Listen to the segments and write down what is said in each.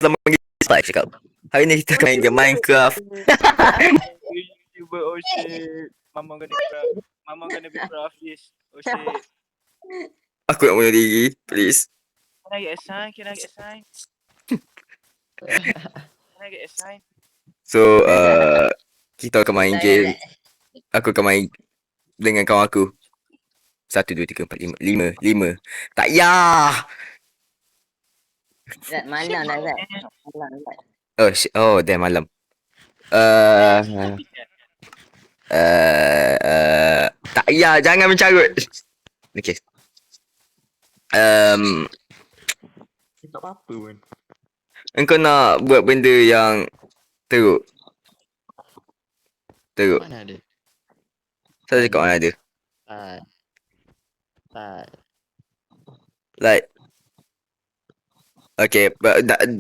selama Pak cakap. Hari ni kita akan main game Minecraft. YouTuber, oh shit. Mama gonna be proud of this. Oh shit. Aku nak bunuh diri, please. Can I get a sign? Can I get a sign? So, kita akan main game. Aku akan main dengan kawan aku. 1, 2, 3, 4, 5. 5. Tak yah! Zat, malam dah Zat. Malam Zat. Oh, dah malam. Tak yah, jangan mencarut. Okay. Tak apa-apa pun. Engkau nak buat benda yang teruk. Mana ada? Saya cakap mana ada. Tak. Like, okay,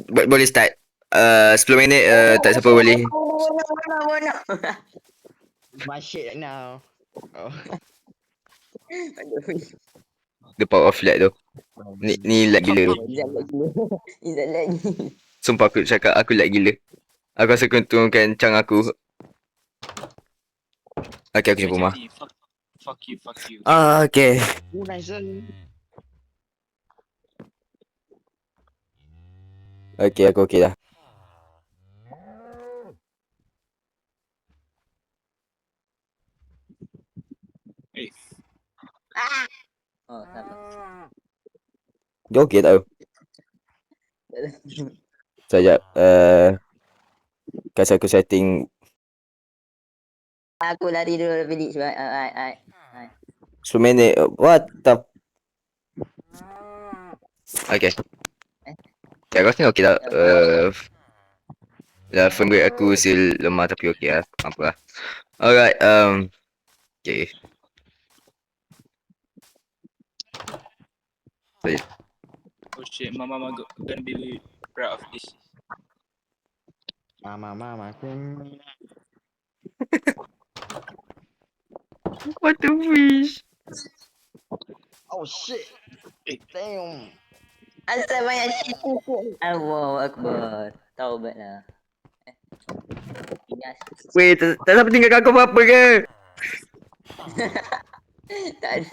boleh start. 10 minit, tak siapa boleh. Mana. My shit right now. Oh. The power of lag tu. Ni lag gila. Izzat lagi. Sumpah aku cakap aku lag gila. Aku rasa aku turunkan cang aku. Okay, aku jumpa rumah. Fuck you. Okay. Nice. Okay, aku okay dah. Hey. Oh, sabar. Dia okay tau. Sekejap. Kasi aku setting. Aku lari dulu village. Alright. 10 minit. What the... Okay. Ya, aku rasa okay tak? Frame rate aku still lemah tapi okay lah. Apa lah. Alright, okay. Oh shit, mama gonna be proud of this. Mama. What the wish? Oh shit. Damn. Asal banyak shit. Allahu Akbar. Taubatlah. Weh, tak siapa tinggalkan aku apa-apa ke? Tak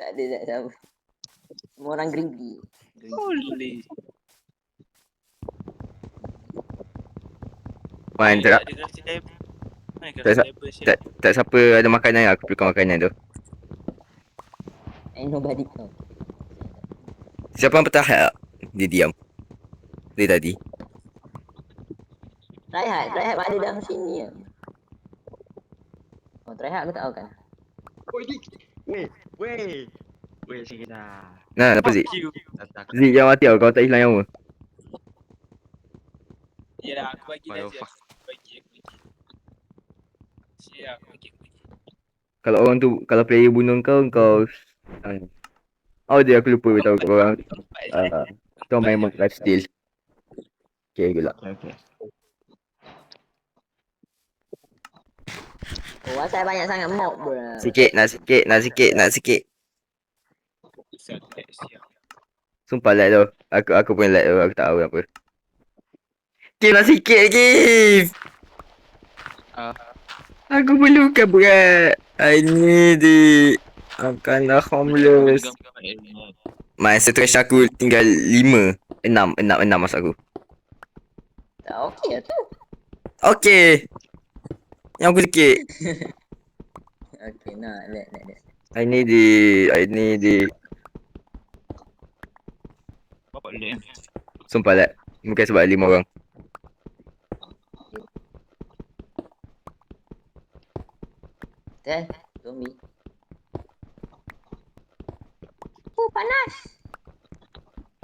ada tak tahu. Semua orang greedy. Holy. Man, tak siapa ada makanan, aku berikan makanan tu. Ain't nobody know. Siapa yang bertahan? Dia diam. Dia tadi. Rehat ada dalam sini ya. Oh, rehat aku tak tahu kan. Wait, sikit dah. Nah, apa Zik? Tak. Zik jangan mati kau tak hilang nyawa. Yalah, aku bagi dah je. Fuck. Siap, aku bagi. Kalau orang tu, kalau player bunuh kau oh dia aku lupa beritahu kat korang. Kita main life steal. Okay, good luck. Okay. Oh, asal banyak sangat mob bro. Nak sikit. Siap. Sumpah lag tu. Aku pun lag tu, aku tak tahu apa. Give nak sikit lagi. Aku perlukan berat. I need it. Akanlah homeless. Masa trash aku tinggal 5. 6 masa aku. Tak okey lah tu. Okay. Yang aku sikit. Okey, nak let. I need it. Bapak lem. Sumpah lag. Mungkin sebab 5 orang. Zombie. Oh, panas.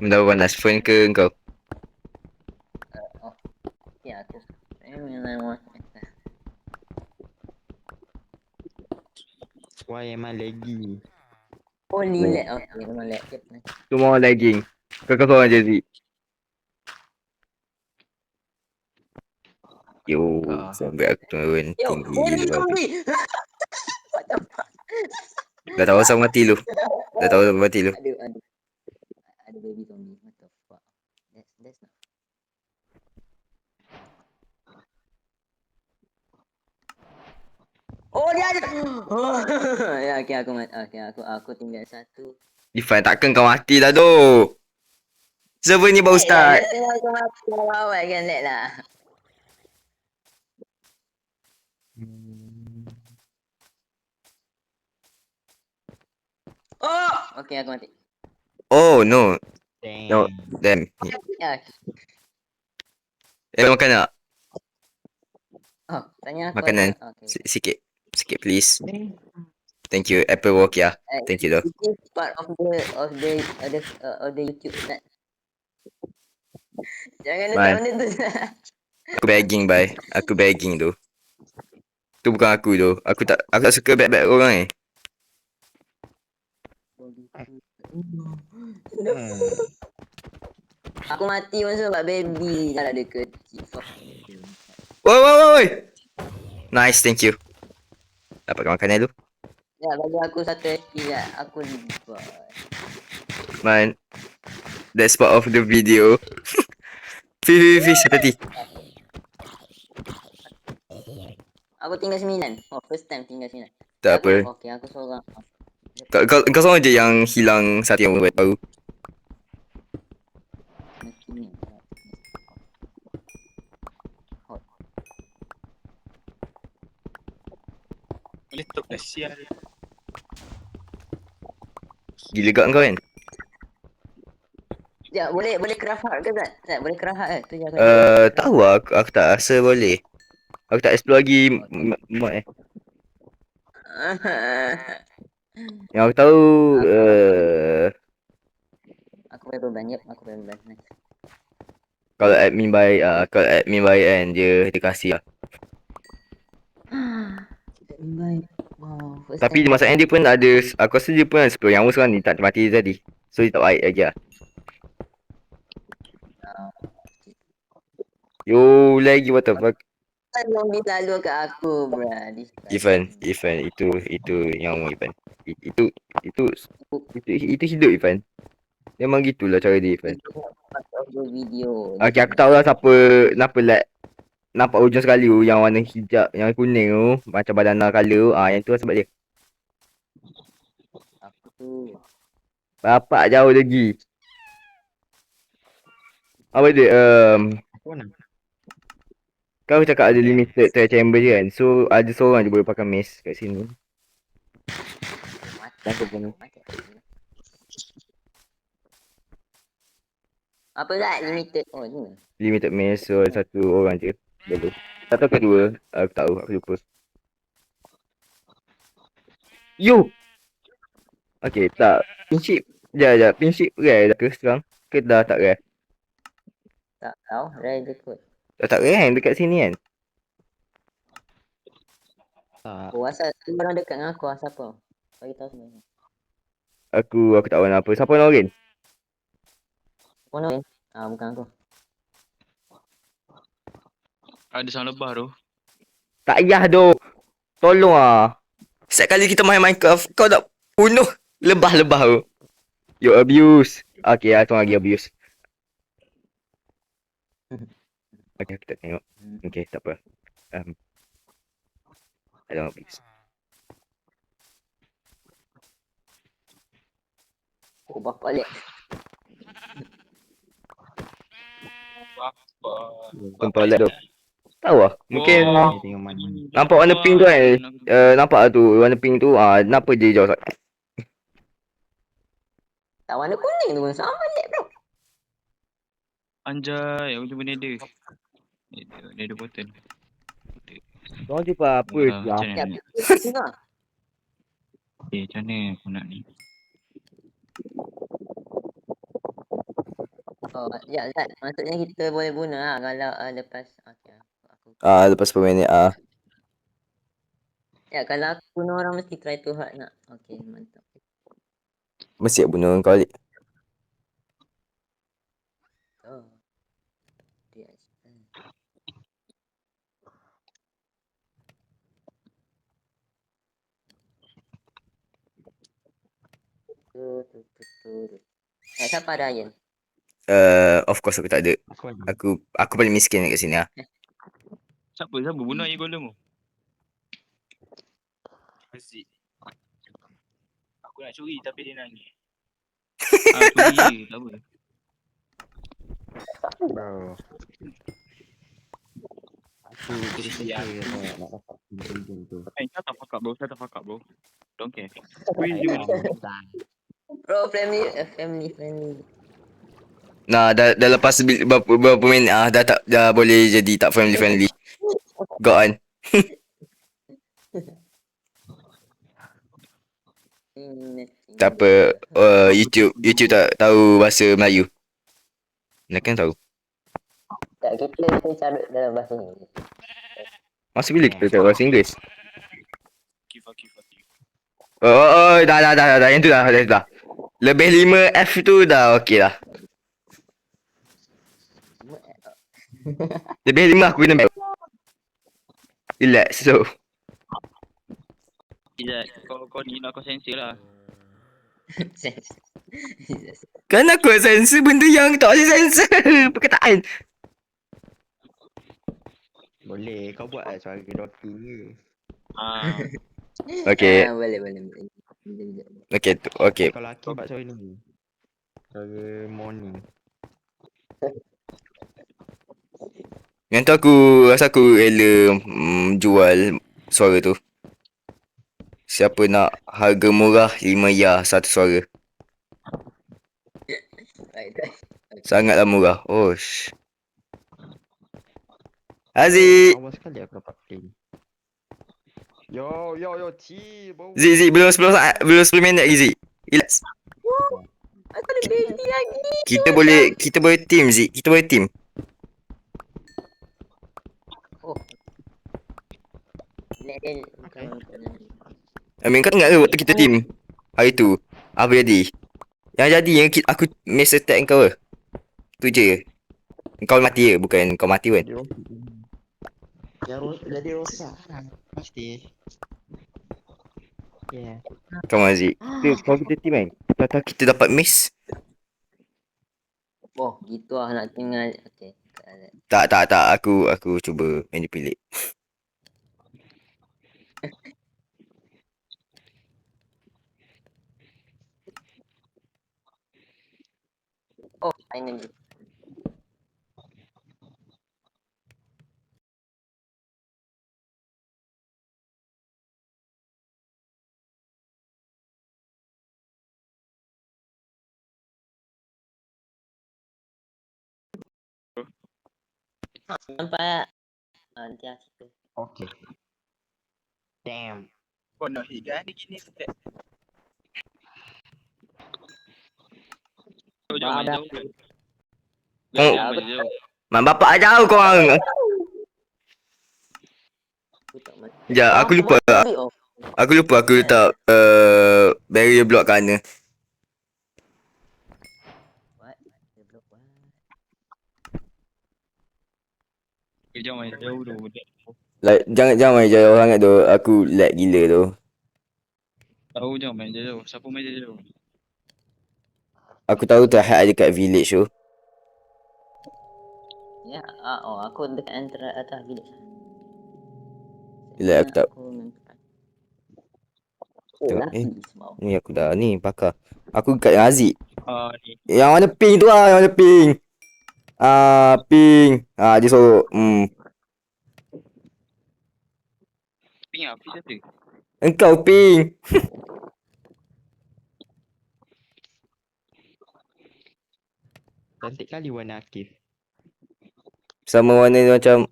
Benda panas. Friend ke kau? Ya, aku. Why am I laggy? Only let. Okay, memang let. Semua orang lagging. Kau seorang je Zik. Yo, sampai aku turun tinggi only lepas tu. zombie. What the fuck? Dah tahu asal mati lu. Ada baby zombie. What the fuck? That's not. dia ada. Oh. Ya, okey aku mati. Okey aku tinggal satu. Ifan, takkan kau mati lah tu. Server ni baru Lag lah, start. biasanya aku mati awal kan lag lah. Oh, okey aku mati. Oh, no. No, Damn. damn. Ya. Makan tak? Oh, tanya aku Makanan. ada. Okey. Sikit. Sikit, please. Thank you. Apple Walk ya. Thank you, though. This is part of the YouTube Ustaz. Jangan letak Man. benda tu. Aku begging, bye. Aku begging tu. Tu bukan aku tu. Aku tak suka bad orang ni. Hmm. Aku mati pun sebab baby dah ada kecil. Fuck. Woi. Nice, thank you. Dapatkan makanan tu. Ya, bagi aku satu HP lah. Aku libat. Man. That's part of the video. Fish, hati. Aku tinggal 9. Oh, first time tinggal 9. Tak apa. Okey, aku seorang. Kau seorang je yang hilang satu yang baru. Mesti ni. Boleh top dah sial. Gila gak kau kan? Ya, boleh craft hard ke tak? Tak, boleh craft hard ke? Tu je aku. Tahu lah, aku tak rasa boleh. Aku tak explore lagi mod Yang aku tahu Aku boleh beban, yep, aku boleh beban. Nice. kalau admin by kan dia kasih lah. Beban. Wow, first Tapi time. masalahnya dia pun ada, aku rasa dia pun ada 10 yang sekarang ni tak mati tadi. So dia tak baik lagi lah. Yo lagi what the fuck. Zombie selalu kat aku, bruh. Ivan, itu yang Ivan. Itu hidup Ivan. Memang gitulah cara dia Ivan. Video. Okay, aku tahu lah kenapa like nampak ujung sekali tu yang warna hijab, yang kuning tu, macam badana colour. Yang tu lah sebab dia. Aku tu. Bapak jauh lagi. Apa dia? Aku mana? Kau cakap ada limited trial chamber je kan. So ada seorang je boleh pakai mace kat sini. Takut pun. Apa tak limited? Oh, ni. Limited mace, so satu orang je boleh. Satu atau dua, aku tahu, aku lupa. Yo! Okay, tak. Pinship. Sekejap. Pinship rare dah ke sekarang? Ke dah tak rare? Tak tahu, rare je kot. Dah tak rare kan dekat sini kan? Tak. Oh, asal tu orang dekat dengan aku, asal apa? Bagi tahu sebenarnya. Aku tak tahu apa. Siapa nak Orin? Kau nak? Bukan aku. Ada sang lebah tu. Tak payah doh. Tolong ah. Setiap kali kita main Minecraft, kau nak bunuh lebah-lebah tu. You abuse. Okay, aku lagi abuse. Okay, kita tengok. Okay, tak apa. I don't abuse. Oh, bapak lek. Apa? Contoh lihat tu. Tahu lah. Mungkin Oh. Tengok mana. nampak warna pink tu kan. Nampak lah tu. Warna pink tu. Kenapa dia jauh sangat? Tak warna kuning tu pun sama lek bro. Anjay, aku jumpa nether. Nether button. Kau jumpa apa Macam lah? mana Ya, ni? tengok. Macam mana aku nak ni? Oh, ya Zat. Maksudnya kita boleh bunuh lah kalau lepas. Okay, aku. Lepas 10 minit Ya, kalau aku bunuh orang mesti try to hard nak. Okay, mantap. mesti bunuh kau balik. Oh. Dia. Siapa ada Ayan? Of course aku tak ada. Aku ada. Aku paling miskin kat sini lah. Siapa bunuh air golem tu? Aziz. Aku nak curi tapi dia nangis. Curi je, tak apa. Bro. Aku terus Siap. saja nak dapat pinjam tu. Shut the fuck up bro. Don't care. Curi je bro. Bro, family friendly. Nah, dah lepas berapa minit dah boleh jadi tak friendly. Go on. Tak apa, YouTube tak tahu bahasa Melayu. Nak kan tahu. Tak, kita carut dalam bahasa Inggeris. Masa bila kita tahu bahasa Inggeris? Kifa. Oh, dah. Yang tu dah. Lebih 5F tu dah okey lah. Lebih 5 aku kena back. Relax, slow. Sekejap, kau ni nak kau sensor lah. Kan aku sensor benda yang tak boleh sensor. Perkataan. Boleh, kau buat lah suara docking ke? Okay. Boleh. Okay. Kalau laki buat suara ni. Suara morning. Yang tu aku rasa aku rela jual suara tu. Siapa nak harga murah 5 ya satu suara. Right. Sangatlah murah. Osh. Aziz. Awal sekali aku dapat play. Yo, chill, bro. Zi, belum 10 minit lagi Zi. Relax. Aku ada baby lagi. Kita boleh team Zi. Kita boleh team. Lain. Amin, kau ingat ke waktu kita team hari tu? Apa jadi? Yang jadi yang aku miss attack kau ke? Tu je. Kau mati je, bukan kau mati kan? Jadi rosak lah. Pasti. Yeah. Come on Zi. Kalau kita team kan? Kata kita dapat miss. Oh, gitu lah nak tinggal. Okay. Tak. Aku cuba manipulate. Oh, finally. Nampak? Nanti aku. Okay. Damn. Kau nak hit kan gini tak? Kau jangan main jauh kan. Oh. Jangan main jauh. Mak bapak ajar kau orang. Aku tak mati. Sekejap, aku lupa. Aku letak barrier block kat mana. What? Dia block what? Kau jangan main jauh tu. Like, jangan main jauh sangat tu. Aku lag gila tu. Tahu jangan main jauh. Siapa main jauh? Aku tahu terhad ada kat village tu. Ya, aku dekat antara atas village. Bila aku tak Oh, tengok, laki semua. ni aku dah ni pakar. Aku kat Aziz. Ni. Yang mana pink tu yang mana pink. Pink. Dia sorok. Ping apa siapa? Engkau pink. Cantik kali warna Akif. Sama warna dia macam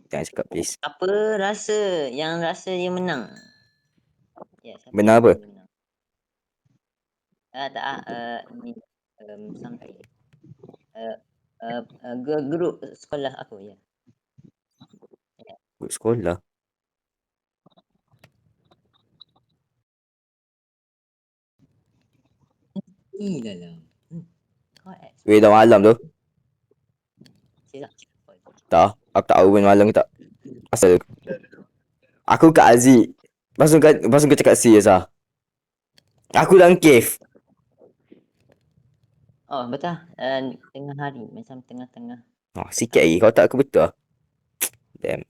jangan cakap please. Apa rasa? Yang rasa dia menang. Ya, siapa Benar yang apa? dia menang? Ni something. Grup sekolah aku ya. Buat sekolah. Gila lah. Kau Weh, dah malam tu. silap. Tak. Aku tak tahu malam ke tak. Asal aku kat Aziz. Pasal kau cakap serius lah. Aku dalam cave. Oh, betul. Tengah hari. Macam tengah-tengah. Sikit lagi. Kau tak aku betul lah. Damn.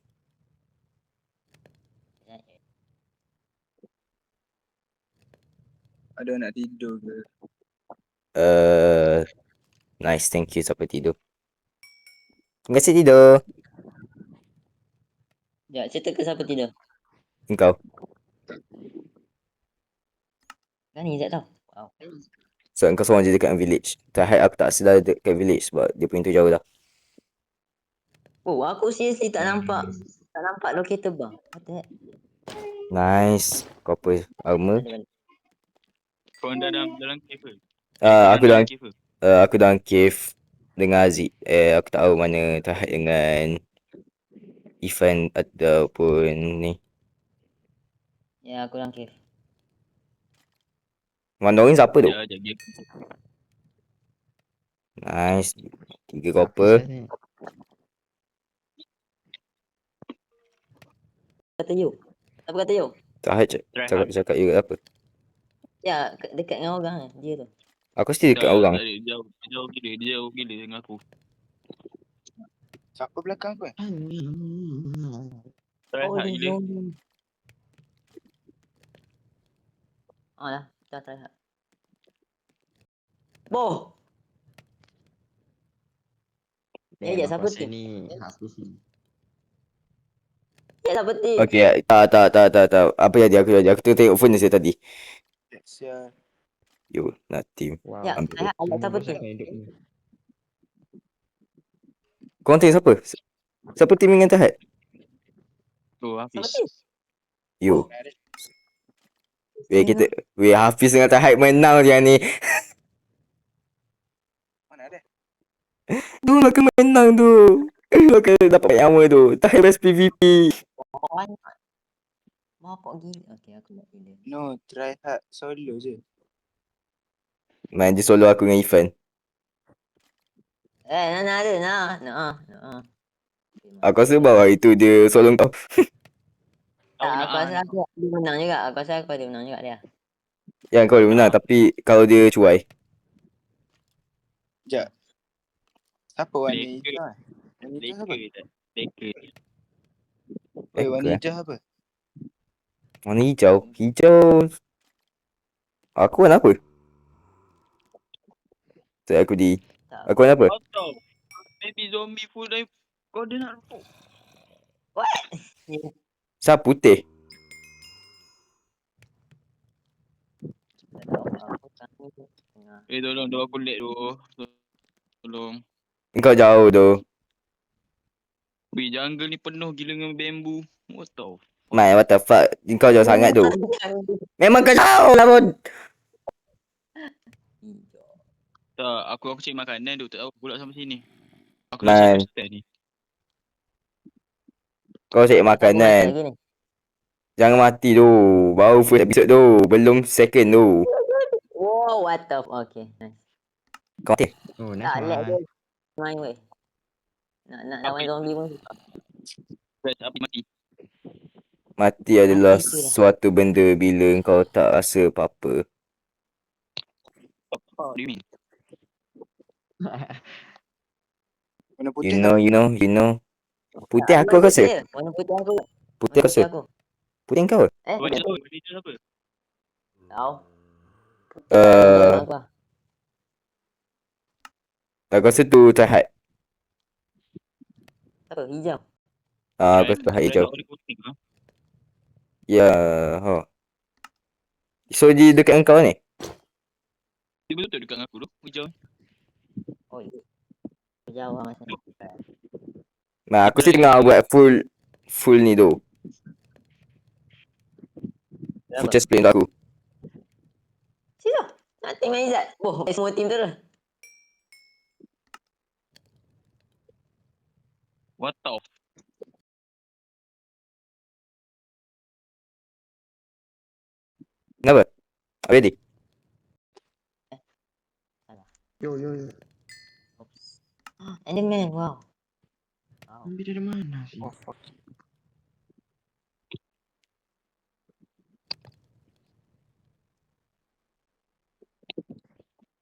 Ada nak tidur ke? Nice, thank you siapa tidur. Terima kasih tidur. Ya, cerita ke siapa tidur? Engkau. Kan Izzat tau. Wow. So engkau seorang je dekat village. Terakhir aku tak sedar dekat village sebab dia pintu jauh dah. Oh, aku seriously tak nampak. Tak nampak locator bang. What the heck? Nice. Kau apa armor? Ada balik. Kau anda dalam cave ke? Aku dalam cave ke? aku dalam cave dengan Aziz. Aku tak tahu mana terakhir dengan Ifan ataupun ni. Ya, aku dalam cave. Mandarin siapa tu? Sekejap game. Nice. 3 Apa copper. ni? Kata you. Apa kata you? Terakhir cakap you apa? Ya, dekat dengan orang kan. Dia tu. Aku still dekat orang. Tak ada, jauh gila. Dia jauh gila dengan aku. Siapa belakang kau? Try Oh, hard dia gila. zombie. Oh dah. Dah try hard. Boh! Ya, siapa tu? Ni habis ni. Ya, siapa tu? Okay, tak. Apa jadi? Aku tu tengok phone dia tadi. Sial. Yo, nak team. Wow. Ya, ambil. try hard. Siapa tu? Siapa hidup ni? Korang tengok siapa? Siapa team dengan Tahat? Tu Siapa habis. tu? You. Weh Hafiz dengan Tahat menang dia ni. Mana ada? Tu akan menang tu. Akan dapat nyawa tu. Tahat best PVP. Banyak. Bapak gila. Okay, aku nak gila. No, try hard solo je. Man, dia solo aku dengan Ifan. Nak ada. Nak. Aku rasa bawa itu dia solo kau. Tak, aku rasa dia menang juga. Aku rasa aku dia menang juga dia. Yang kau dia menang tapi kalau dia cuai. Sekejap. Siapa warna Leka. hijau? Warna hijau siapa? Leka. Weh, warna Leka. hijau apa? Warna hijau. Hijau. Aku warna apa? Tak aku di. Tak. Aku warna apa? Kau tahu. Baby zombie full life. Kau dia nak rupuk. Siapa putih? Tolong aku lag tu. Tolong. Kau jauh tu. Weh, jungle ni penuh gila dengan bambu. What the fuck? Mai, what the fuck? Kau jauh sangat tu. Memang kau jauh lah pun. Tak, aku cari makanan tu. Tak tahu pula sampai sini. Aku Man. nak cari ni. Kau cari makanan. Jangan mati tu. Baru first episode tu. Belum second tu. Wow, what the fuck. Okay, nice. Kau mati? Oh, Tak, lag nice. dia. Main weh. Nak lawan zombie pun. Press api mati. Mati adalah Mati tu dah. suatu benda bila kau tak rasa apa-apa. What do you mean? Warna putih You know. Putih aku Warna rasa. putih. Warna putih aku. Putih Warna rasa. aku. Putih kau. Warna hijau apa? Tahu. Eh, Aku. aku rasa tu Tahat. Apa? Hijau. Aku rasa Tahat hijau. Ya, ha. So dia dekat engkau ni? Dia betul dekat dengan aku tu. Hijau. Oh, jauh lah masa. Nah, aku sih tengah buat full ni tu. Full chest plate untuk aku. Sila. Nak team main Izzat. Oh, semua team tu lah. What the fuck? Kenapa? Ready? Yo. Enderman, wow. Zombie dari mana sih? Oh, fuck.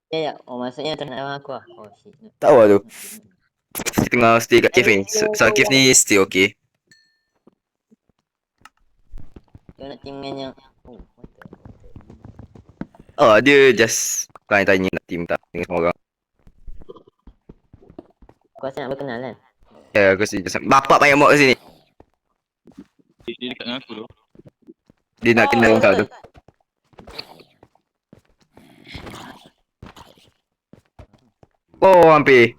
Ya. Oh, maksudnya tak nak lawan aku lah. Oh, shit. Tahu lah tu. Tengah stay kat cave ni. So cave ni still okay. Dia nak team dengan yang... Oh, what the... Oh, dia just tanya-tanya nak team tak dengan semua orang. Kau rasa nak berkenal kan? Ya, aku rasa just bapak banyak mod kat sini. Dia dekat dengan aku tu. Dia nak kenal kau tu. Oh, hampir.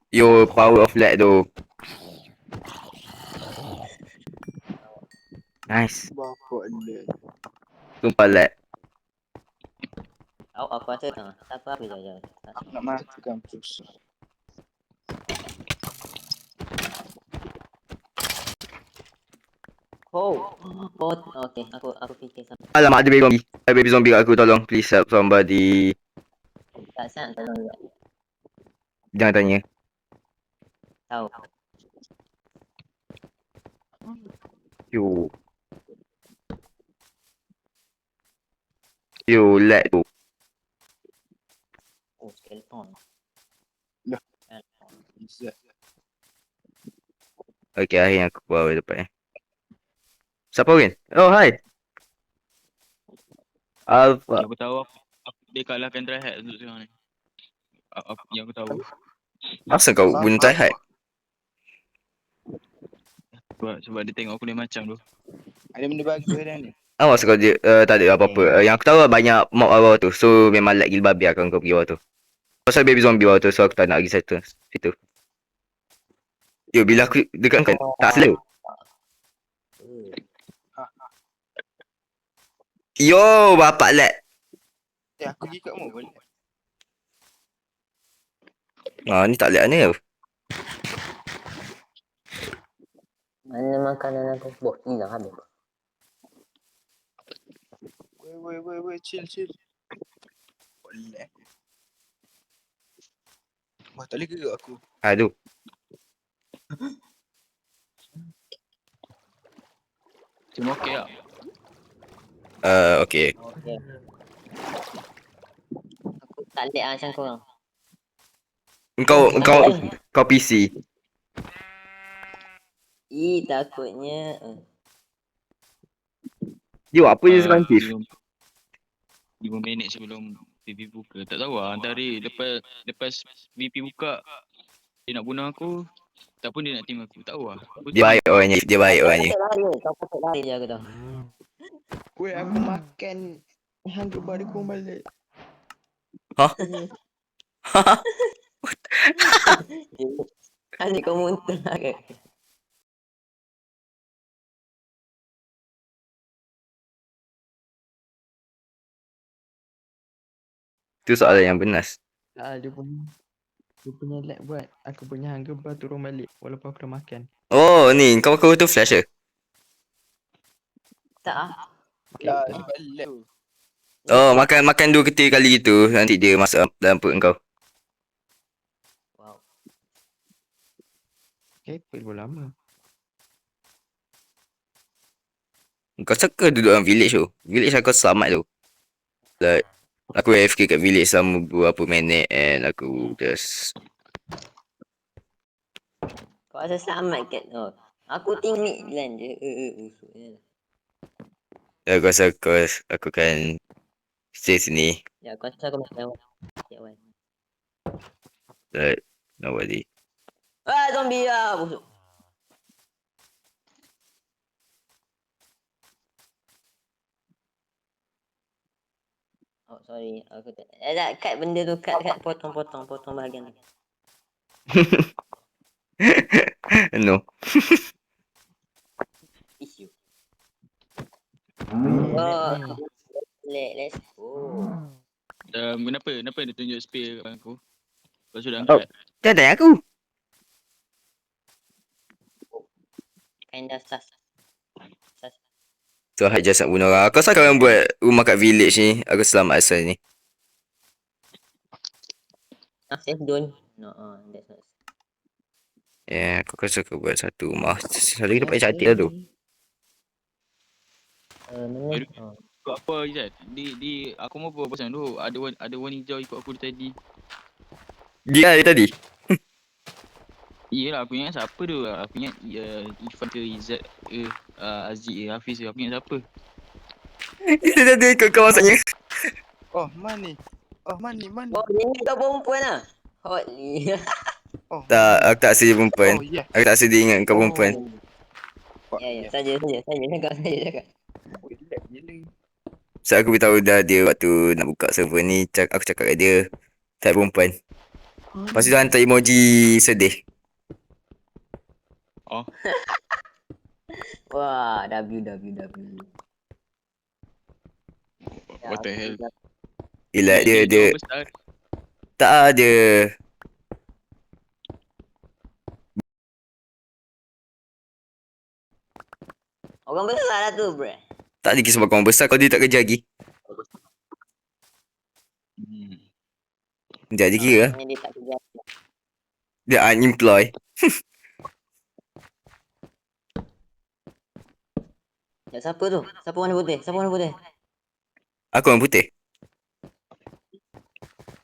Yo, power of lag tu. Nice. Bapak dia. Sumpah lag. Aku rasa tengah. Tak apa je. Aku nak mati kampus. Oh, okay. Aku fikir sama. Alamak, ada baby zombie. Ada baby zombie kat aku, tolong. Please help somebody. Tak sangat tolong juga. Jangan tanya. Tahu. Yo. Yo, lag tu. Oh, skeleton. Dah. Skeleton. Izzat. Okay, akhirnya aku keluar dari depan. Siapa Win? Oh, hi. Alpha. Yang aku tahu dia kalahkan Tryhard untuk sekarang ni. Yang aku tahu. Asal kau bunuh Tryhard? Sebab dia tengok aku lain macam tu. Ada benda bagus dah ni. Awas kau dia tak ada apa-apa. Yang aku tahu banyak mob bawah tu. So memang lag gila babi akan kau pergi bawah tu. Pasal baby zombie bawah tu, so aku tak nak pergi situ. Yo, bila aku dekat kan tak slow. Yo, bapak lag. Aku pergi kat mall boleh. Ni tak lag ni. Mana makanan aku? Boh, hilang habis. Weh, chill. Boleh. Wah, tak boleh gerak aku. Aduh. Semua okey tak? Okay. Okay. Aku tak lag macam korang. Kau PC. Takutnya. Yo, apa je sekarang Tiff? 5 minit sebelum VP buka. Tak tahu lah. Antara lepas VP buka, dia nak bunuh aku. Tak pun dia nak team aku. Tak tahu lah. Dia baik orangnya. Kau patut lari je aku tahu. Weh, aku makan hunger bar dia kurang balik. Hah? Asyik kau muntah ke? Tu soalan yang benas. Dia punya lag buat aku punya hunger bar turun balik walaupun aku dah makan. Oh, ni kau tu flash ke? Tak ah. Okay, Tak, tak. sebab lag tu. Oh, makan 2 kali gitu. Nanti dia masuk dalam perut kau. Wow. Okay, perlu lama. Kau suka duduk dalam village tu. Village aku selamat tu. Like, aku AFK kat village selama beberapa minit and aku just... Kau rasa selamat kat tu. Aku tinggi lan je. Busuk je. Aku rasa aku kan stay sini. Ya, aku rasa aku macam kawan. Like, nobody. Zombie lah. Busuk. Oh, sorry. Aku tak... cut benda tu. Cut. Potong bahagian tu. No. Issue. Oh. Let's go. Kenapa dia tunjuk spear kat aku? Lepas tu dah Oh. angkat. Jangan tanya aku. Kinda sus. So, I just nak bunuh orang. Aku rasa korang buat rumah kat village ni. Aku selamat asal ni. Safe zone. No, that's not. Yeah, aku rasa aku buat satu rumah. Satu kita pakai cantik lah tu. Mana? Ikut apa Izzat? Aku mau buat pasal tu. Ada warna hijau ikut aku tadi. Dia tadi. Yelah aku ingat siapa tu. Aku ingat Ifan ke Izzat ke Aziz ke Hafiz ke. Aku ingat siapa. Dia dah ikut kau masuknya. Oh, money. Oh, money. Oh, ini kau perempuan lah. Hotly. Oh, Tak, money. aku tak sedia perempuan. Oh, yeah. Aku tak sedia ingat kau perempuan. Ya, ya, saja cakap. Oh, relax je ni. So aku beritahu dah dia waktu nak buka server ni, aku cakap kat dia tak perempuan. Lepas tu dia hantar emoji sedih. Oh, Wah, WWW. what the hell. Gila dia orang besar. tak ada. Orang besar lah tu, bro. Tak lagi sebab kau besar, kau dia tak kerja lagi. Hmm. Jadi kira lah. Dia tak kerja. Dia unemployed. Ya, siapa tu? Siapa warna putih? Aku orang putih.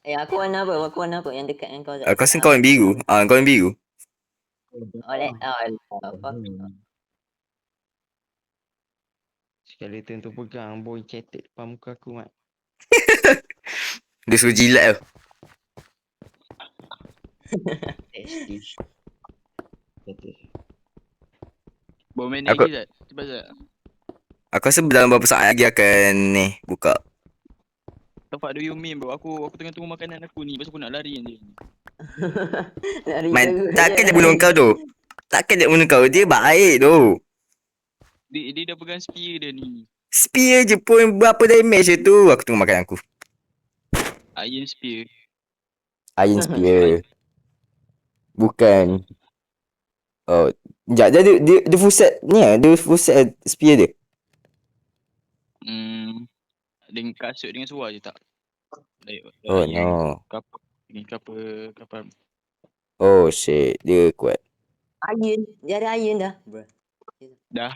Aku warna apa? Aku warna apa? Yang dekat dengan kau. Aku rasa kau yang biru. Kau yang biru. Apa? Sekali tu pegang boy cetek depan muka aku, Mat. Dia suruh jilat tau. Tasty. Betul. Bawa minit Aku- lagi tak? Cepat tak? Aku rasa dalam beberapa saat lagi akan ni buka. Tempat do you mean bro? Aku tengah tunggu makanan aku ni. Lepas tu aku nak lari je. Lari Man, terus takkan je. dia bunuh kau tu. Takkan dia bunuh kau. Dia baik tu. Dia dah pegang spear dia ni. Spear je pun berapa damage je tu. Aku tunggu makan aku. Iron spear. Iron spear. Bukan. Oh, sekejap. Dia full set ni lah. Dia full set spear dia. Dengan kasut dengan seluar je tak? Oh no. Kapal. Dengan kapal. Oh shit. Dia kuat. Iron. Dia ada iron dah, bro. Dah.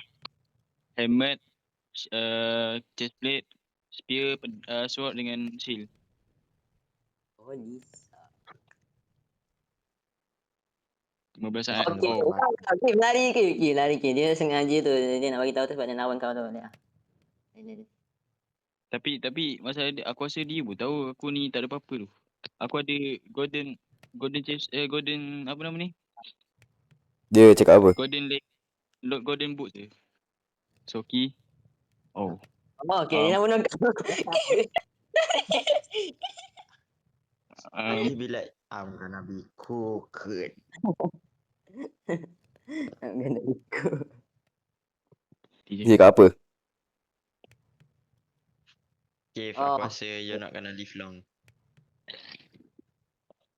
Helmet. Chest plate. Spear. Sword dengan shield. Oh, Lisa. 15 saat. Okey, Oh. okey, lari ke? Dia sengaja tu. Dia nak bagi tahu tu sebab dia lawan kau tu. Dia. Tapi masalah dia, aku rasa dia pun tahu aku ni tak ada apa-apa tu. Aku ada golden chest, golden apa nama ni? Dia cakap apa? Golden leg, golden boot je. Soki. Oh. Oh, okey, dia nak bunuh kau. He be like, I'm gonna be cooked. Kena ikut. Dia cakap apa? Kev, Oh. aku rasa you're not gonna live long.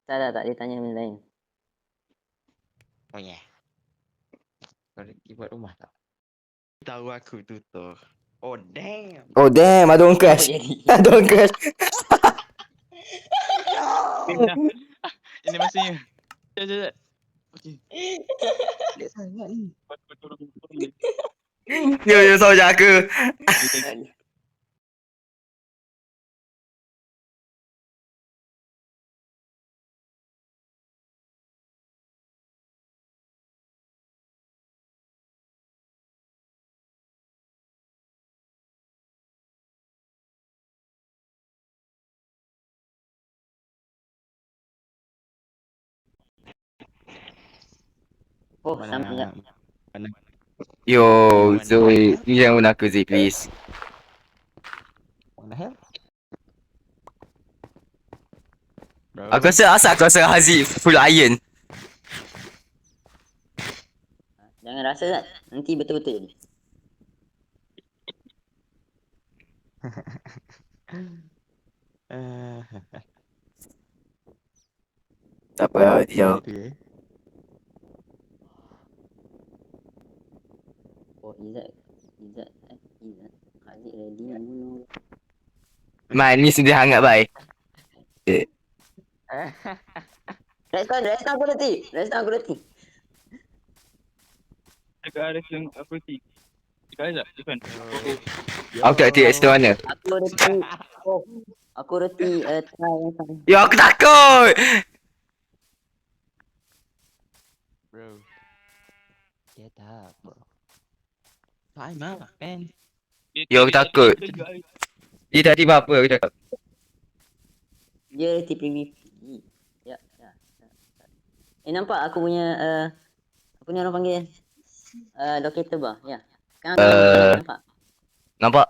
Tak. Dia tanya benda lain. Oh yeah. Kau pergi buat rumah tak? Tahu aku tutor. Oh damn. Oh damn. Ada orang crash. Apa jadi? Ada orang crash. Ini masanya. Sekejap. Okey. Pelik sangat ni. Yo, sama je aku. Oh, sama tak? Yo, Zoe. Ni jangan bunuh aku, Zoe, please. What the hell? Bro. Aku rasa Haziq full iron. Jangan rasa tak. Nanti betul-betul jadi. Tak apa, dia. Okay. Oh, Izzat. Haziq ready nak bunuh. Man, ni sedih hangat, bye. Restan aku letih. Dekat ada yang apa ti? Dekat ada Ivan. Aku tak tahu extra mana. Aku reti try yang sama. Yo, aku takut. Bro. Get up, bro. Time out, man. Yo, aku takut. tegak. Dia tak tiba apa aku cakap. Dia TPVP. Ya, ya. Nampak aku punya apa ni orang panggil? Locator bar. Ya. Sekarang nampak. Nampak?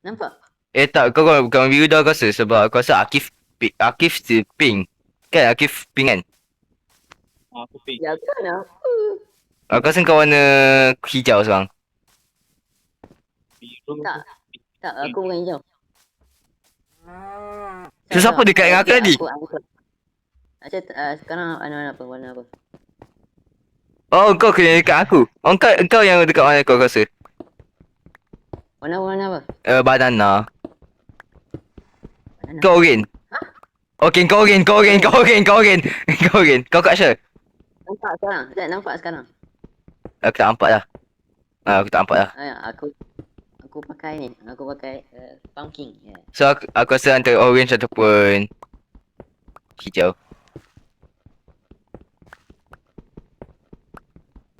Nampak? Tak, kau bukan biru dah aku rasa sebab aku rasa Akif still pink. Kan Akif pink kan? Aku pink. Ya kan apa? Aku rasa kau warna hijau sekarang. Biru. Tak. Tak, aku bukan hijau. So, siapa dekat dengan aku tadi? Macam sekarang warna apa? Oh, kau kena dekat aku. Oh, kau yang dekat mana kau rasa? Warna apa? Banana. Banana. Kau oren. Okay, kau oren. Kau kat Syar. Nampak sekarang. Zat, nampak sekarang. Aku tak nampak dah. Aku tak nampak dah. Aku pakai ni. Aku pakai pumpkin. Yeah. So, aku rasa antara orange ataupun hijau.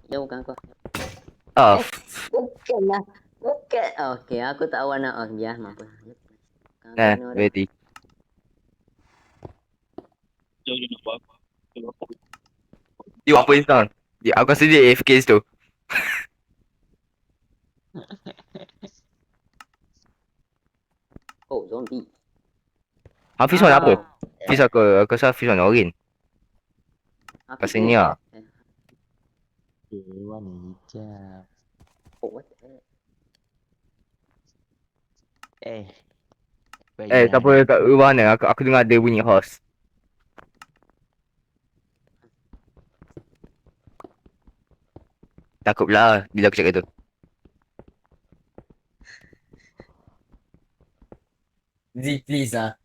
Ya bukan aku. Oh, Bukan lah. Bukan. Okay, aku tak warna. Oh, biar mampu. nah, ready. Jauh dia nampak aku. Dia apa ni sekarang? Aku rasa dia AFK tu. Oh, zombie. Hafiz warna apa? Hafiz aku rasa Hafiz warna oren. Rasanya. Warna hijau. Oh, what the hell? Siapa kat luar mana? Aku dengar ada bunyi horse. Takut pula bila aku cakap tu. Z, please lah.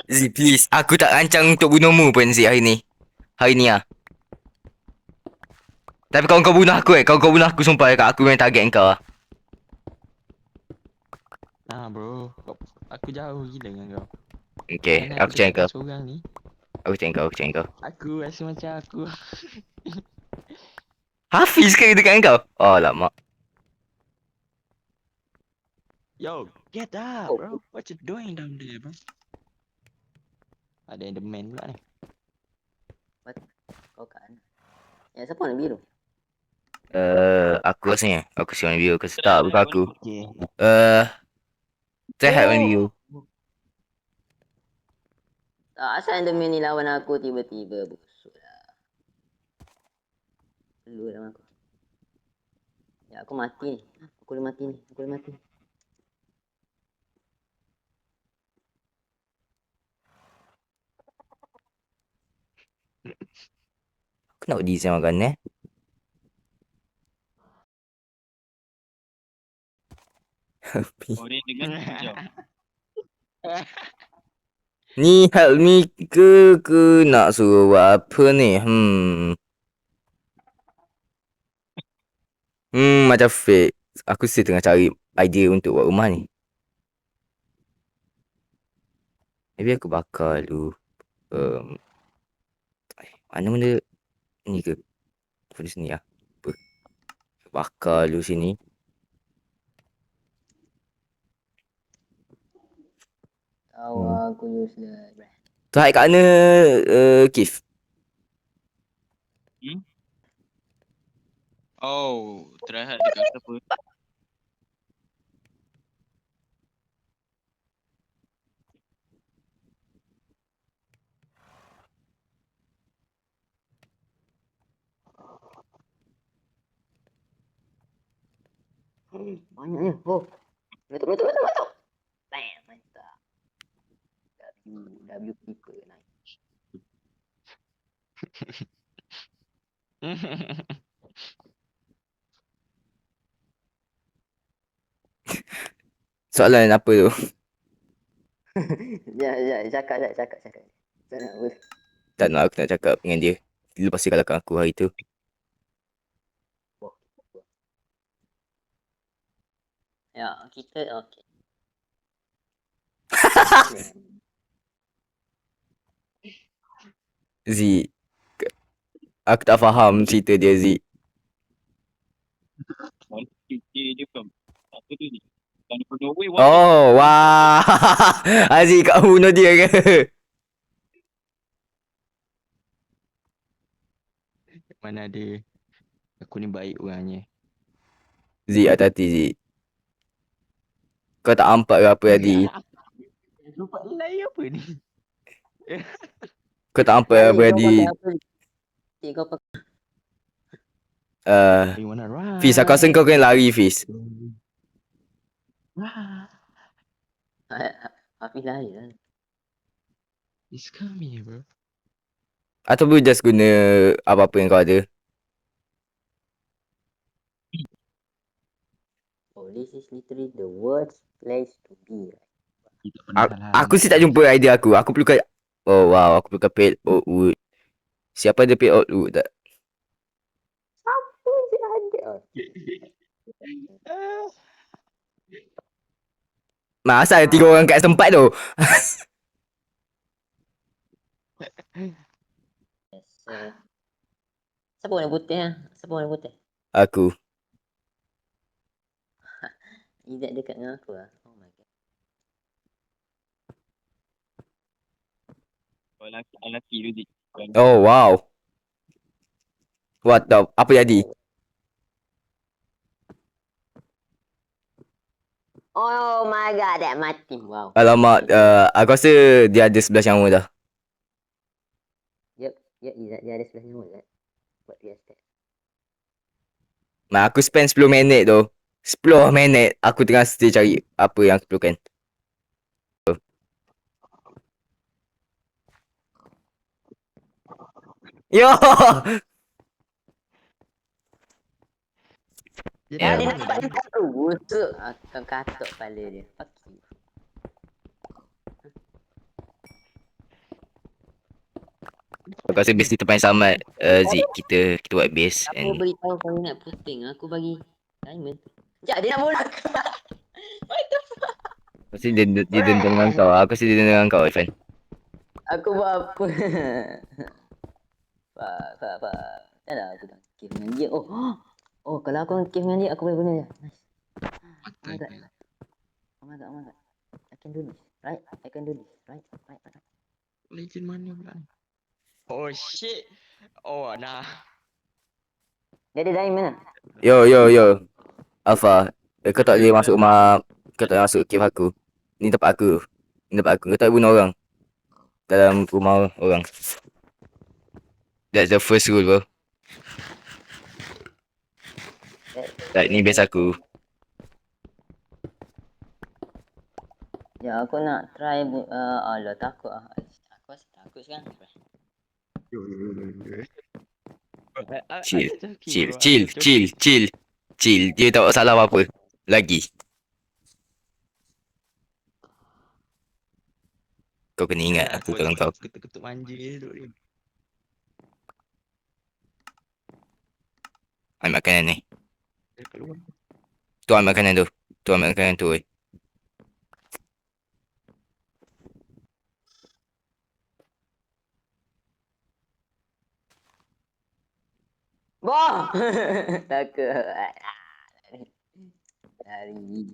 Z, please. Aku tak rancang untuk bunuhmu pun Z hari ni. Hari ni lah. Tapi kalau kau bunuh aku kau bunuh aku sumpah aku memang target kau lah. Nah bro, aku jauh gila dengan kau. Okay, Mana aku cakap kau. seorang ni. Aku cakap kau. Aku rasa macam aku. Hafiz ke dekat kau? Oh lama. Yo, get up bro. What you doing down there bro? Ada Enderman pula ni. Kau kan. Ya, siapa warna biru? Aku rasanya. Aku si warna biru. Aku tak bukan aku. Okay. Try warna biru. Asal Enderman ni lawan aku tiba-tiba busuk lah. Lu lawan aku. Ya, aku mati ni. Aku boleh mati. Kenapa design makan Oren dengan hijau. Ni help me ke nak suruh buat apa ni? Macam fake. Aku still tengah cari idea untuk buat rumah ni. Maybe aku bakar dulu. Mana benda ni ke? Pada sini lah. Apa? Bakar dulu sini. Tahu aku useless. Tu hide kat mana Kif? Oh, try hard dekat apa? Banyaknya. Oh. Betul. Bam, mantap. W keeper nice. Soalan apa tu? Ya, cakap. Tak nak aku nak cakap dengan dia. Lepas dia kalahkan aku hari tu. Ya, kita okey. Z. Aku tak faham cerita dia Z. dia bukan apa tu ni. Kan dia bunuh away Oh, wah. Aziz kau bunuh dia ke? Mana ada. Aku ni baik orangnya. Zik, hati-hati Zik. Kau tak nampak ke apa tadi? Lupa lelai apa ni? Kau tak nampak apa tadi? Cik kau pakai You wanna run? Fiz, aku rasa kau kena lari Fiz. Run. Hafiz lari lah. It's coming bro. Ataupun just guna apa-apa yang kau ada. Oh, this is literally the worst place to be. Aku sih tak jumpa idea aku. Aku perlukan... Oh wow, aku perlukan pale oak wood. Siapa ada pale oak wood tak? Apa je ada? Masa ada 3 orang kat tempat tu? Yes, siapa warna putih lah? Siapa warna putih? Aku. Izzat dekat dengan aku lah. Oh my god. lelaki tu Zik. Oh wow. What the... Apa jadi? Oh my god, that mati. Wow. Alamak, aku rasa dia ada 11 nyawa dah. Yep, Izzat dia ada 11 nyawa Izzat. Buat dia stat. Aku spend 10 minit tu. 10 minit aku tengah still cari apa yang aku perlukan. Yo! Ah, dia nampak dia tak tahu. Busuk. Akan katuk kepala dia. Fuck you. Aku rasa base ni tempat yang selamat. Zik, kita buat base. Aku And beritahu kau nak puting. Aku bagi diamond. Sekejap, dia nak bola aku. aku rasa dia dendam dengan kau. Aku rasa dia dendam dengan kau, Irfan. Aku buat apa? Pak. Tak lah, aku dah kill dengan dia. Oh, kalau aku kill dengan dia, aku boleh bunuh dia. Nice. Oh my god. Oh my god. I can do this. Right? I can do this. Right. Legend mana pula ni? Oh shit. Oh nah. Dia ada diamond lah. Yo. Alpha. Kau tak boleh masuk rumah. Kau tak boleh masuk cave aku. Ni tempat aku. Kau tak boleh bunuh orang. Dalam rumah orang. That's the first rule, bro. Like, ni base aku. Ya, aku nak try. Alah, takut lah. Aku rasa takut sekarang. Chill. Dia tak buat salah apa-apa. Lagi. Kau kena ingat aku tolong kau. Ketuk-ketuk manja duduk ni. Ambil makanan ni. Dia kat luar. Tu ambil makanan tu. Oi. Boh! Takut. Lari.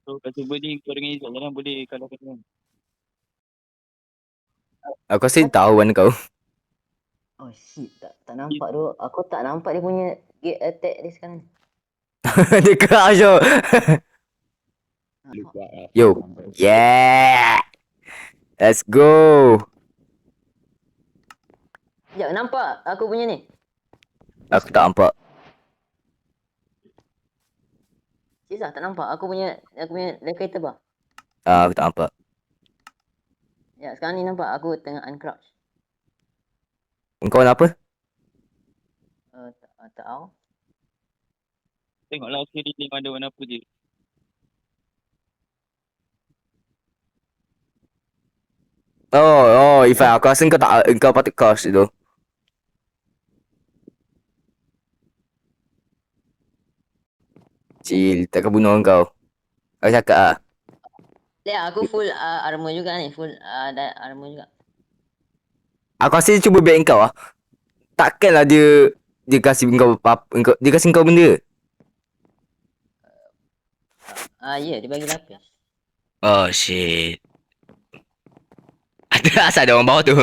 So kat cuba ni kau dengan Izzat jangan boleh kalau kau Aku rasa dia tahu mana kau. Oh shit, tak nampak tu. Aku tak nampak dia punya gate attack dia sekarang. Dia crash tu. Lupa. Yo. Yeah. Let's go. Sekejap, nampak aku punya ni. Aku tak nampak. Cizah, tak nampak aku punya locator bar. Aku tak nampak. Ya, sekarang ni nampak aku tengah uncrouch. Kau nak apa? Tak tahu. tengoklah kiri link ada warna apa je. Oh, Ifan, aku rasa kau patut crouch tu. Chill, takkan bunuh kau. Aku cakap ah. Ya, aku full armor juga ni, full armor juga. Aku rasa dia cuba bait kau ah. Takkanlah dia kasih kau dia kasih kau benda. Ya, dia bagi lapis. Oh shit. Ada asal ada orang bawah tu.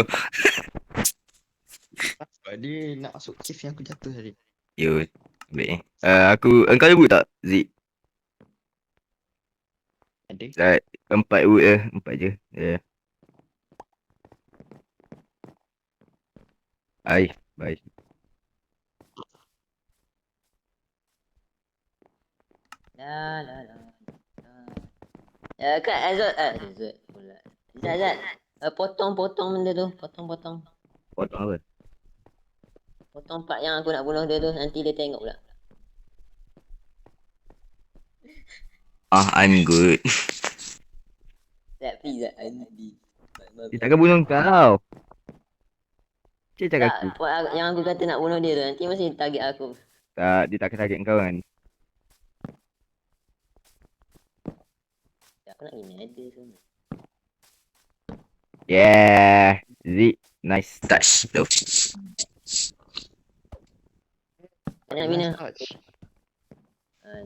Apa dia nak masuk cave yang aku jatuh tadi? Yo, baik ni. Engkau ada boot tak, Zik? Ada. Dah 4 wood je, 4 je. Ya. Ai, bye. La la la. Kan Azad pula. Azad. Potong benda tu, potong. Potong apa? Potong part yang aku nak bunuh dia tu, nanti dia tengok pula. I'm good. Tak, please Zat, I need this. Dia takkan bunuh kau. Cik cakap aku. Tak, part yang aku kata nak bunuh dia tu, nanti mesti target aku. Tak, dia takkan target kau kan. Aku nak pergi nether semua. Yeah. Zik, nice touch tu. Mana nak bina? Last touch.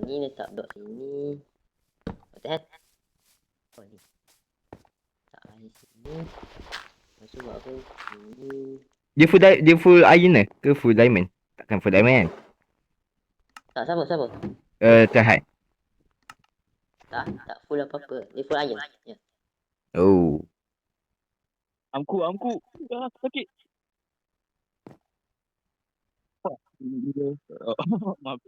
Ni letak blok sini. What the hell? Oh ni. Tak air sini. Lepas tu buat apa? Sini. Dia full iron ke full diamond? Takkan full diamond kan? Tak, siapa? Terhad. Tak full apa-apa. Dia full iron. Ya. Oh. Amku. Ah, sakit. Oh, maaf.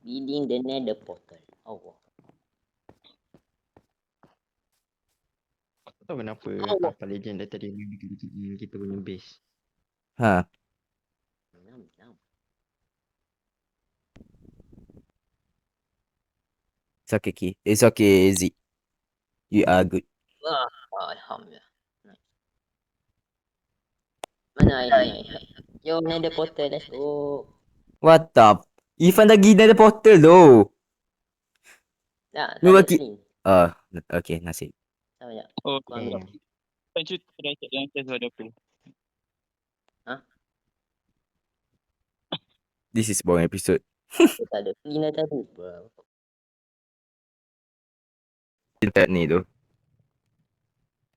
Building the nether portal. Allah. Tak tahu kenapa apa legend dah tadi kita punya base. Ha. Nam. It's okay, Ki. It's okay, Zik. You are good. Alhamdulillah. Nice. Mana air? Yo, nether portal. Let's go. What the? Ifan dah pergi dari portal tu. Tak Lu ada bagi- flint. Okay, nasib. Sabar jap. Oh, Aku ambil. kan cerita try check yang test ada apa. This is boring episode. Aku tak ada flint dah tadi. Bro. Internet ni tu.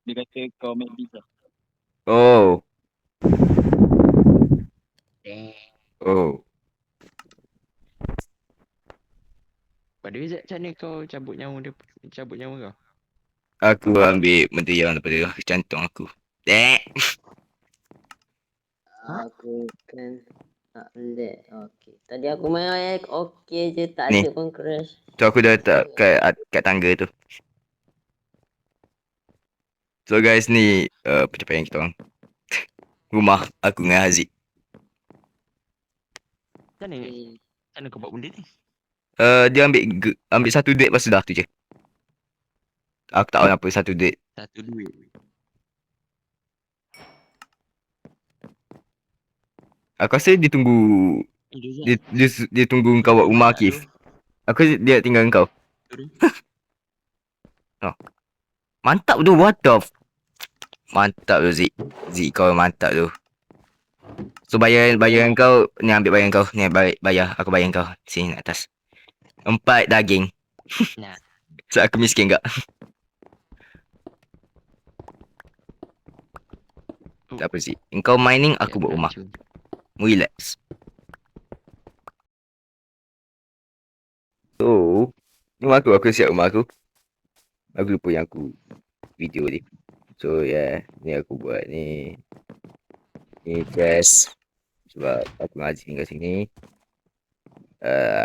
Dia kata kau make this lah. Oh. Oh. Pada Zat, macam mana kau cabut nyawa kau? Aku ambil benda yang daripada jantung aku. Aku kan tak lag. Okay. Tadi aku main okay je. Tak Ni. ada pun crash. So aku dah letak kat tangga tu. So guys, ni pencapaian kita orang. Rumah aku dengan Haziq. Macam mana kau buat benda ni? Dia ambil satu duit lepas tu dah tu je. Aku tak tahu apa satu duit. Satu duit. Aku rasa dia tunggu dia tunggu kau buat rumah Akif. Aku rasa dia tinggal kau. Oh. Mantap tu, what the mantap tu Zik. Zik kau mantap tu. So bayar kau, ni ambil bayar kau. Ni bayar, aku bayar kau. Sini atas. 4 daging. Nah. So aku miskin tak? Tak apa Zik. Engkau mining, aku buat rumah. Relax. So, rumah aku siap rumah aku. Aku lupa yang aku video ni. So yeah, ni aku buat ni. Ni chest. Sebab aku dengan Haziq tinggal sini.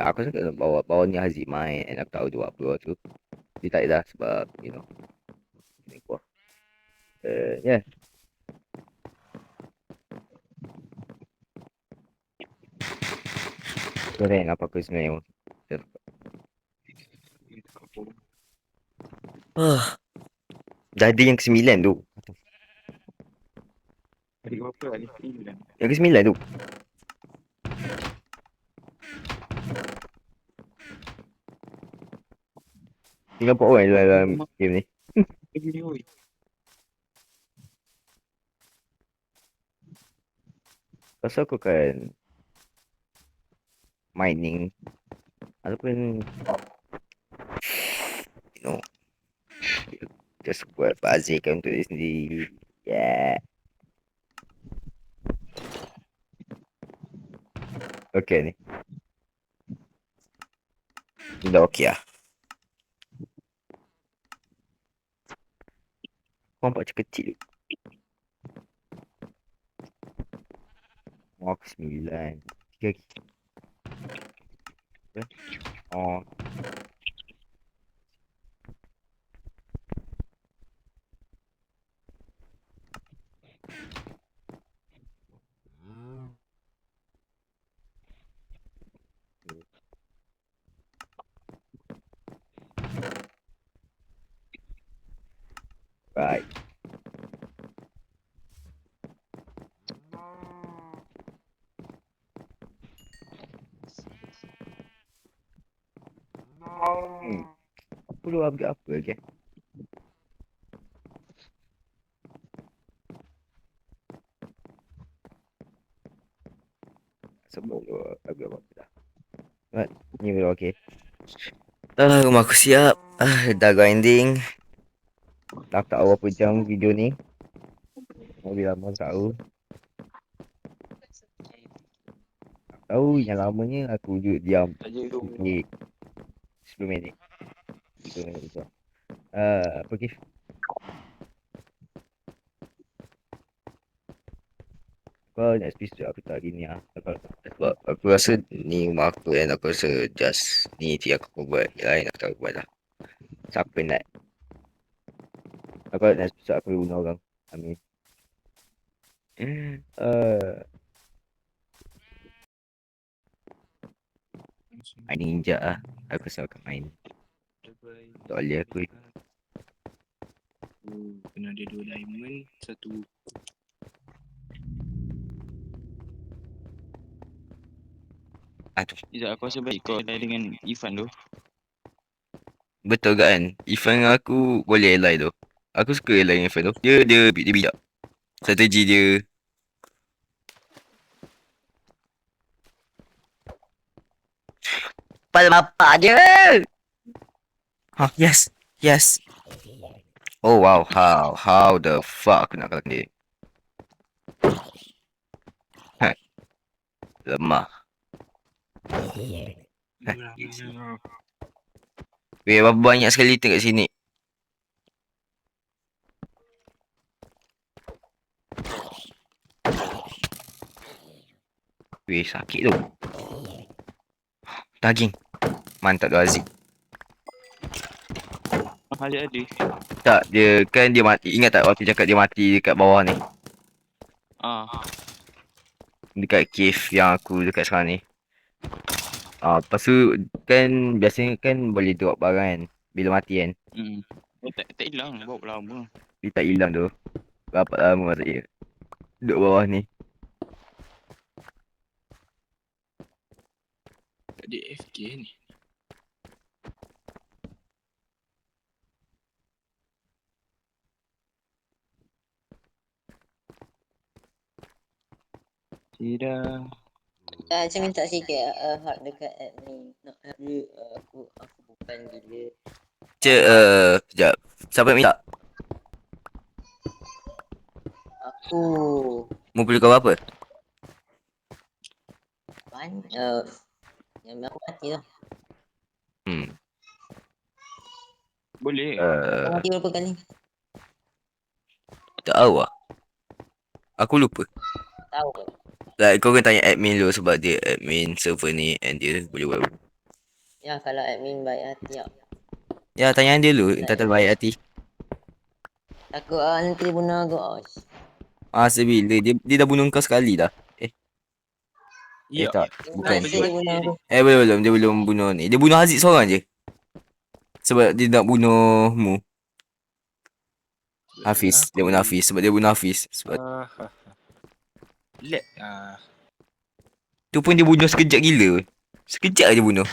Aku rasa nak bawa ni Haziq main and aku tahu dia buat apa tu. Dia tak dah sebab you know. Ni kuah. Yeah. Keren apa aku sebenarnya. Jadi yang ke-9 tu. Hari berapa? Hari 9. Yang ke-9 tu. Tinggal 4 orang dalam game ni. Lagi ni oi. Pasal aku kan mining ataupun you know just buat bazirkan untuk diri sendiri. Yeah. Okay ni. Dah okey lah. Kau nampak macam kecil tu. Oh, 9. 3 lagi. Oh. Right. Perlu upgrade apa lagi? Sebelum tu upgrade apa dah. Right. Ni belum okey. Rumah aku siap. Dah grinding. Dah tak tahu berapa jam video ni. Lebih lama tak tahu. Tahu yang lamanya aku duduk diam. Sikit. 10 minit. 10 minit tu. Apa Kif? Kau next episode aku tak gini lah. Sebab aku rasa ni rumah aku dan aku rasa just ni je aku buat. Yang lain aku tak buat lah. Siapa nak? Aku next episode aku bunuh orang. Amin. Main ninja lah. Aku rasa akan main. Tak boleh aku. Kena ada 2 diamond, 1 Aduh. Sekejap aku rasa baik kau ally dengan Ifan tu. Betul kan? Ifan dengan aku boleh ally tu. Aku suka ally dengan Ifan tu. Dia bijak. Strategi dia. Pal bapak dia. Yes. Yes. Oh wow, how the fuck aku nak kalahkan dia? Lemah. Weh, berapa banyak sekali item kat sini? Weh, sakit tu. Daging. Mantap tu Aziz. Ada. Tak, dia kan dia mati. Ingat tak waktu cakap dia mati dekat bawah ni? Dekat cave yang aku dekat sekarang ni. Lepas tu kan biasanya kan boleh drop barang kan bila mati kan. Tak hilang, bawa lama. Dia tak hilang tu. Berapa lama masa dia duduk bawah ni. tak ada FK ni. Tidak. Saya minta sikit hak dekat admin. Nak ada aku bukan gila. Sekejap. Siapa yang minta? Aku Mu perlu kau apa? yang aku mati lah. Boleh. Aku mati berapa kali? Tak tahu lah. Aku lupa. Tahu ke? Like kau kena tanya admin dulu sebab dia admin server ni and dia boleh buat. Ya kalau admin baik hati ya. Ya, tanya dia dulu. Entah baik hati. Takut nanti dia bunuh aku. Sebila dia dah bunuh kau sekali dah. Ya. Tak. Bukan. Nanti dia bunuh aku. Belum. Dia belum bunuh ni. Dia bunuh Haziq seorang je. Sebab dia nak bunuh mu. Hafiz. Dia bunuh Hafiz. Sebab dia bunuh Hafiz. Sebab Let. tu pun dia bunuh sekejap gila. Sekejap je bunuh.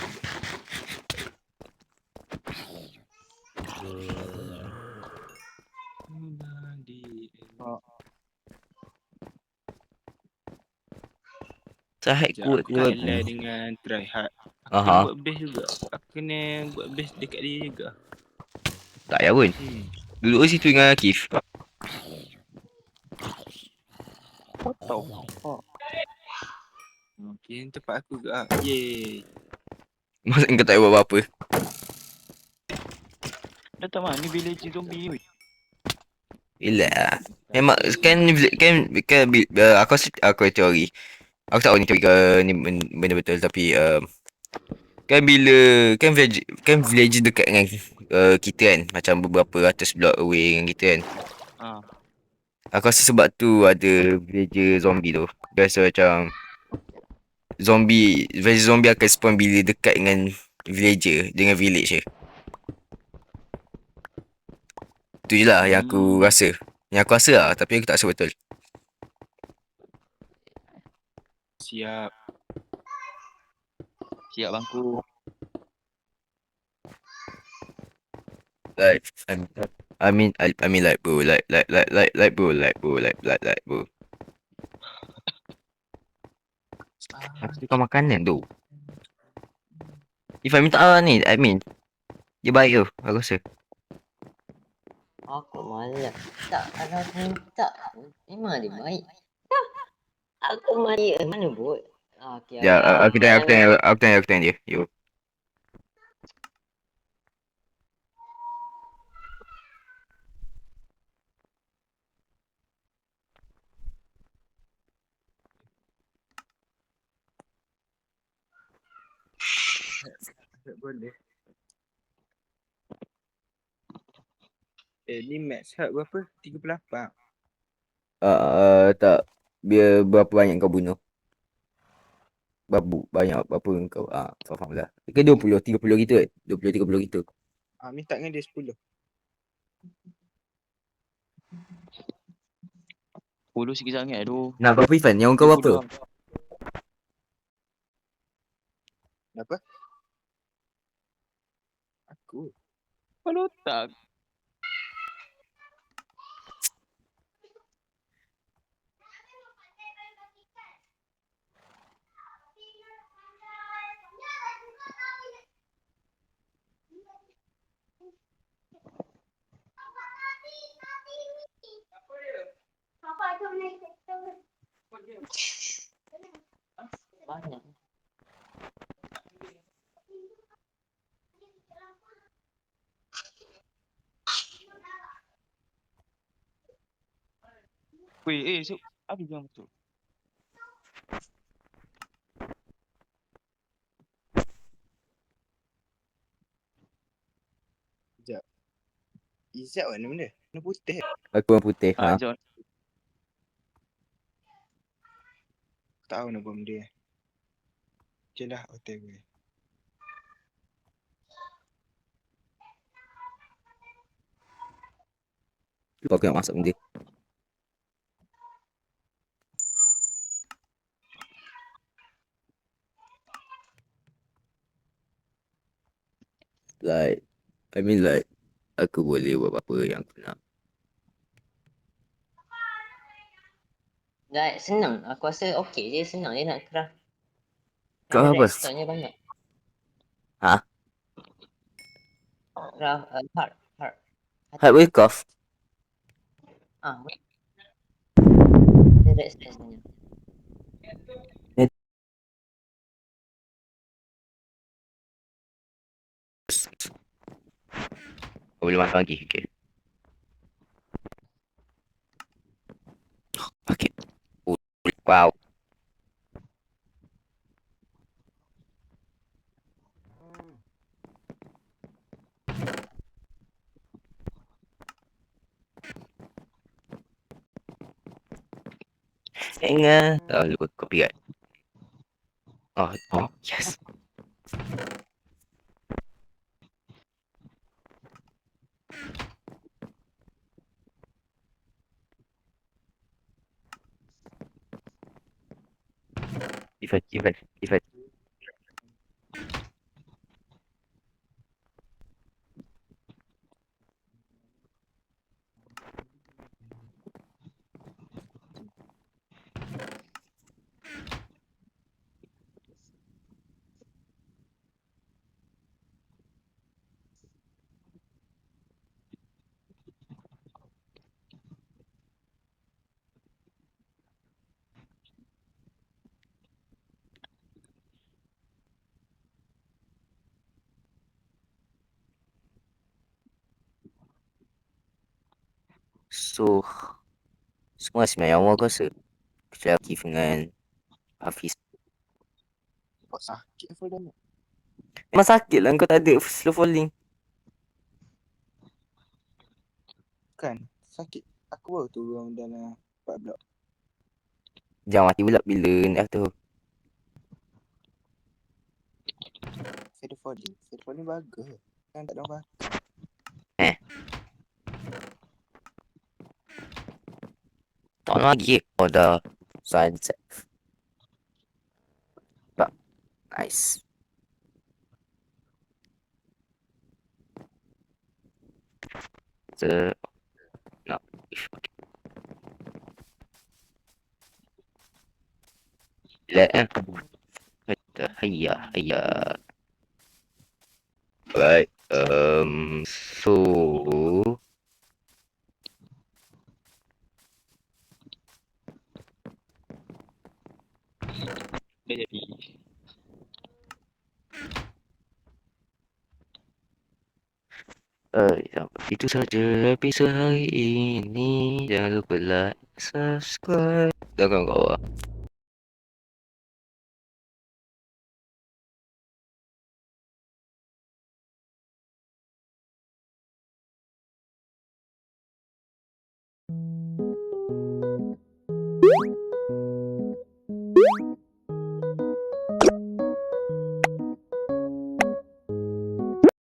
Sahid Sekejap, kuat aku ke tak babu. ally dengan try hard. Aku kena Aha. buat base juga. Aku kena buat base dekat dia juga. Tak payah pun. Duduk kat situ dengan Akif. What the fuck? Okay, tempat aku juga. Yeay. Masa kau tak payah buat apa-apa. Dah tak mana ni village zombie ni. Yelah. Memang aku teori. Aku tak tahu ni teori ke ni benda betul tapi kan bila kan village dekat dengan kita kan macam beberapa ratus block away dengan kita kan. Ah. Aku rasa sebab tu ada villager zombie tu. Biasa macam villager zombie akan spawn bila dekat dengan villager dengan village je. Tu je lah yang aku rasa. Yang aku rasa lah tapi aku tak rasa betul. Siap. Siap bangku. Like I mean like bro like bro aku suka makanan tu. If I minta ni admin dia baik tu aku rasa. Aku malas. Tak, kalau aku minta, memang dia baik. Tak, aku malas. Mana bot? Okay, Ya aku tanya dia. Yo. Boleh. Ni max hard berapa? 38. Tak biar berapa banyak kau bunuh. Banyak berapa kau kau faham lah. Ke 20 30 gitu kan? 20 30 gitu. Minta dengan dia 10. 10 sikit sangat tu. Nak berapa Ifan? Yang kau berapa? Apa? Aku. Kalau tak. Banyak. Weh, so apa yang betul? Sekejap. Izzat warna mana? Warna putih. Aku orang putih. John. Aku tahu warna bom dia. Okay lah, hotel gue. Lupa aku nak masak benda. Like I mean like aku boleh buat apa yang aku nak. Like, senang. Aku rasa okey je. Senang je nak craft. Kau apa? Redstone-nya banyak. Ha? Craft heart. Hardware craft. Dia redstone sebenarnya. Kau boleh masak lagi. Okay. Okay. Wow. Ingat. Lupa copyright. Oh, yes. Ifat. So, semua sebenarnya awal aku rasa. Kecuali Akif dengan Hafiz. Kau sakit apa dah? Memang sakit lah kau tak ada slow falling. Kan, sakit. Aku baru turun dalam 4 blok. Jangan mati pula bila naik tu. Feather falling. Feather falling bagus. Kan tak ada orang Tak nak lagi. Oh dah. Sunset. Tak. Nice. So, nak. Let eh. Kata hayya hayya. Right. So Dah jadi. itu saja episod hari ini. Jangan lupa like, subscribe dan kawan-kawan.